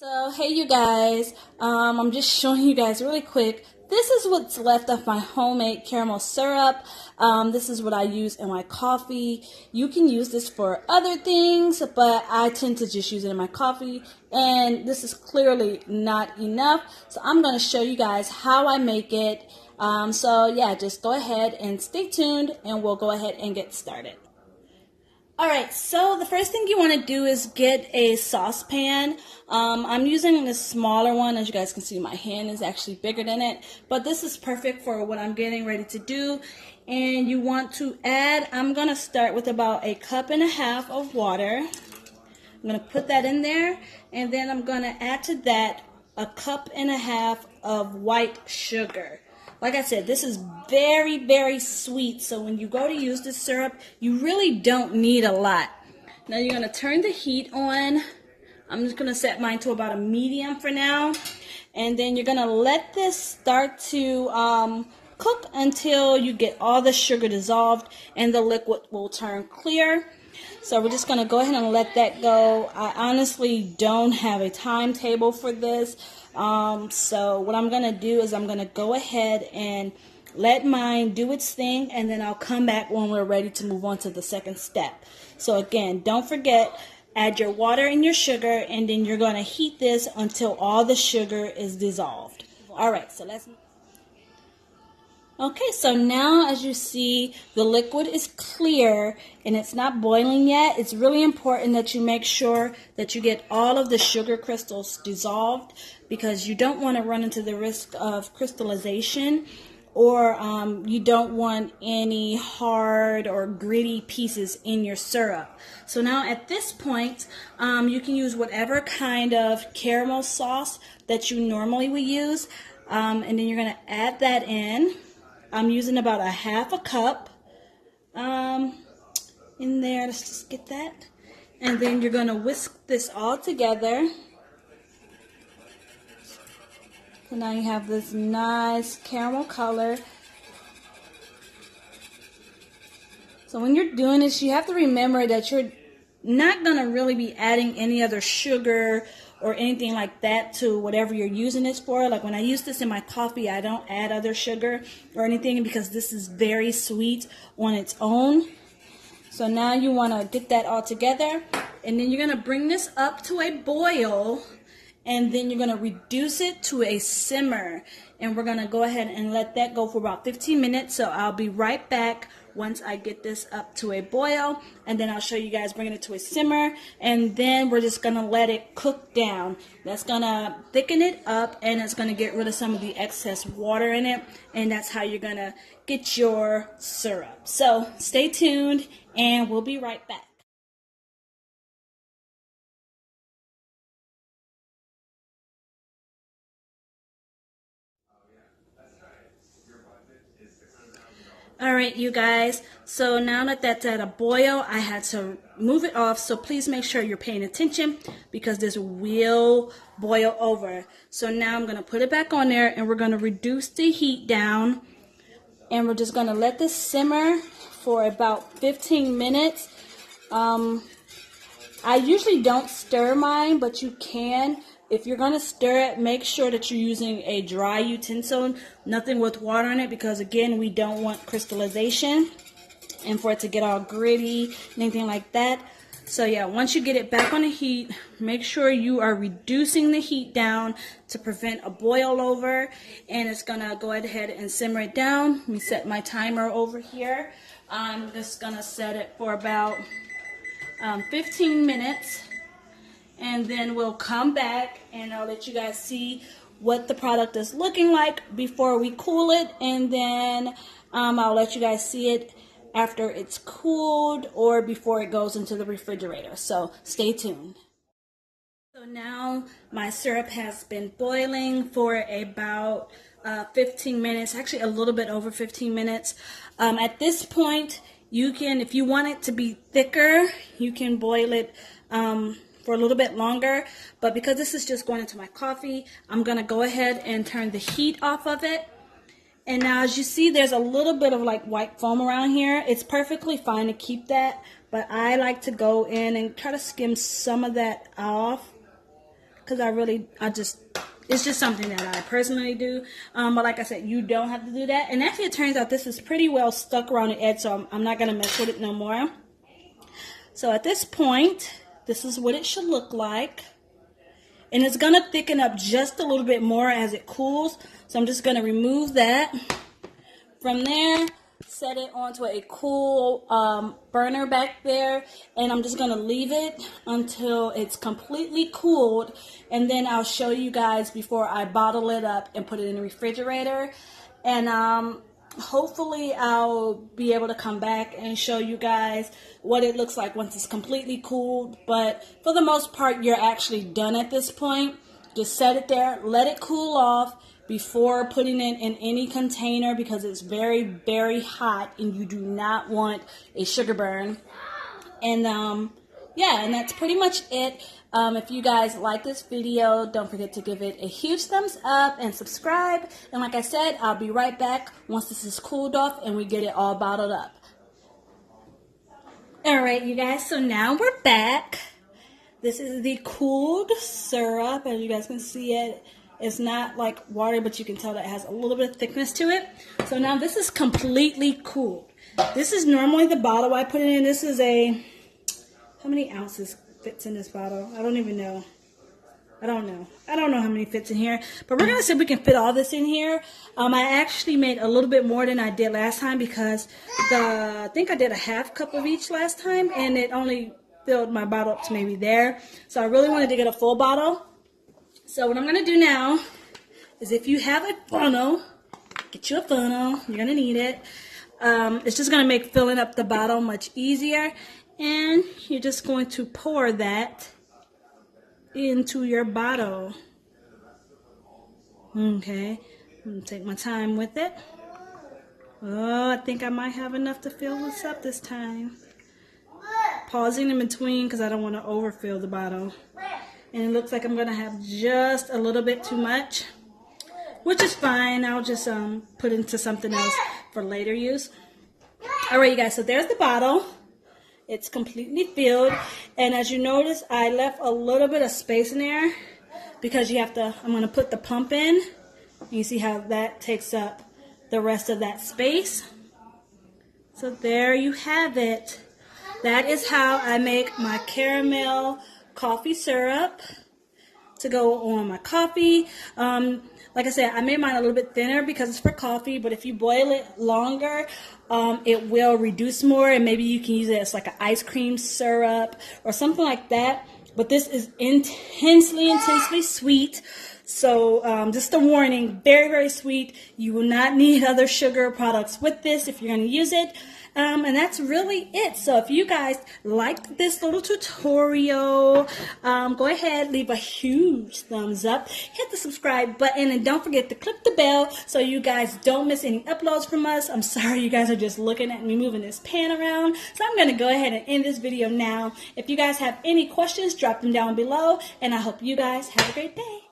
So, hey you guys, I'm just showing you guys really quick. This is what's left of my homemade caramel syrup. This is what I use in my coffee. You can use this for other things, but I tend to just use it in my coffee. And this is clearly not enough. So I'm going to show you guys how I make it. So yeah, just go ahead and stay tuned and we'll go ahead and get started. Alright, so the first thing you want to do is get a saucepan. I'm using a smaller one. As you guys can see, my hand is actually bigger than it. But this is perfect for what I'm getting ready to do. And you want to add, I'm going to start with about 1.5 cups of water. I'm going to put that in there. And then I'm going to add to that 1.5 cups of white sugar. Like I said, this is very, very sweet. So when you go to use this syrup, you really don't need a lot. Now you're going to turn the heat on. I'm just going to set mine to about a medium for now. And then you're going to let this start to cook until you get all the sugar dissolved and the liquid will turn clear. So we're just going to go ahead and let that go. I honestly don't have a timetable for this. So what I'm going to do is I'm going to go ahead and let mine do its thing, and then I'll come back when we're ready to move on to the second step. So again, don't forget, add your water and your sugar, and then you're going to heat this until all the sugar is dissolved. All right, so let's... Okay, so now as you see, the liquid is clear and it's not boiling yet. It's really important that you make sure that you get all of the sugar crystals dissolved, because you don't want to run into the risk of crystallization, or you don't want any hard or gritty pieces in your syrup. So now at this point, you can use whatever kind of caramel sauce that you normally would use, and then you're going to add that in. I'm using about 1/2 cup in there. Let's just get that. And then you're going to whisk this all together. So now you have this nice caramel color. So when you're doing this, you have to remember that you're not going to really be adding any other sugar or anything like that to whatever you're using this for. Like when I use this in my coffee, I don't add other sugar or anything because this is very sweet on its own. So now you want to get that all together, and then you're going to bring this up to a boil, and then you're going to reduce it to a simmer, and we're going to go ahead and let that go for about 15 minutes. So I'll be right back once I get this up to a boil, and then I'll show you guys bringing it to a simmer, and then we're just going to let it cook down. That's going to thicken it up, and it's going to get rid of some of the excess water in it, and that's how you're going to get your syrup. So stay tuned, and we'll be right back. All right, you guys, so now that that's at a boil, I had to move it off, so please make sure you're paying attention because this will boil over. So now I'm going to put it back on there, and we're going to reduce the heat down, and we're just going to let this simmer for about 15 minutes. I usually don't stir mine, but you can. If you're going to stir it, make sure that you're using a dry utensil, nothing with water in it, because again, we don't want crystallization and for it to get all gritty, anything like that. So yeah, once you get it back on the heat, make sure you are reducing the heat down to prevent a boil over, and it's going to go ahead and simmer it down. Let me set my timer over here. I'm just going to set it for about 15 minutes. And then we'll come back and I'll let you guys see what the product is looking like before we cool it. And then I'll let you guys see it after it's cooled or before it goes into the refrigerator. So stay tuned. So now my syrup has been boiling for about 15 minutes, actually a little bit over 15 minutes. At this point, you can, if you want it to be thicker, you can boil it for a little bit longer, but because this is just going into my coffee, I'm going to go ahead and turn the heat off of it. And now as you see, there's a little bit of like white foam around here. It's perfectly fine to keep that, but I like to go in and try to skim some of that off because it's just something that I personally do. But like I said, you don't have to do that. And actually, it turns out this is pretty well stuck around the edge, so I'm not going to mess with it no more. So at this point, this is what it should look like. And it's going to thicken up just a little bit more as it cools. So I'm just going to remove that. From there, set it onto a cool burner back there. And I'm just going to leave it until it's completely cooled. And then I'll show you guys before I bottle it up and put it in the refrigerator. And hopefully I'll be able to come back and show you guys what it looks like once it's completely cooled. But for the most part, you're actually done at this point. Just set it there, let it cool off before putting it in any container, because it's very, very hot and you do not want a sugar burn. And yeah, and that's pretty much it. If you guys like this video, don't forget to give it a huge thumbs up and subscribe. And like I said, I'll be right back once this is cooled off and we get it all bottled up. Alright, you guys, so now we're back. This is the cooled syrup. As you guys can see it, it's not like water, but you can tell that it has a little bit of thickness to it. So now this is completely cooled. This is normally the bottle I put it in. This is how many ounces fits in this bottle? I don't even know. I don't know how many fits in here, but we're gonna see if we can fit all this in here. I actually made a little bit more than I did last time, because I think I did a half cup of each last time, and it only filled my bottle up to maybe there. So I really wanted to get a full bottle. So what I'm gonna do now is, if you have a funnel, get you a funnel. You're gonna need it. It's just gonna make filling up the bottle much easier. And you're just going to pour that into your bottle. Okay, I'm going to take my time with it. Oh, I think I might have enough to fill this up this time. Pausing in between because I don't want to overfill the bottle. And it looks like I'm going to have just a little bit too much, which is fine. I'll just put into something else for later use. Alright, you guys, so there's the bottle. It's completely filled, and as you notice, I left a little bit of space in there because I'm going to put the pump in. You see how that takes up the rest of that space. So there you have it. That is how I make my caramel coffee syrup to go on my coffee. Like I said, I made mine a little bit thinner because it's for coffee, but if you boil it longer, it will reduce more, and maybe you can use it as like an ice cream syrup or something like that. But this is intensely sweet. So just a warning, very, very sweet. You will not need other sugar products with this if you're going to use it. And that's really it. So if you guys liked this little tutorial, go ahead, leave a huge thumbs up, hit the subscribe button, and don't forget to click the bell so you guys don't miss any uploads from us. I'm sorry you guys are just looking at me moving this pan around. So I'm going to go ahead and end this video now. If you guys have any questions, drop them down below, and I hope you guys have a great day.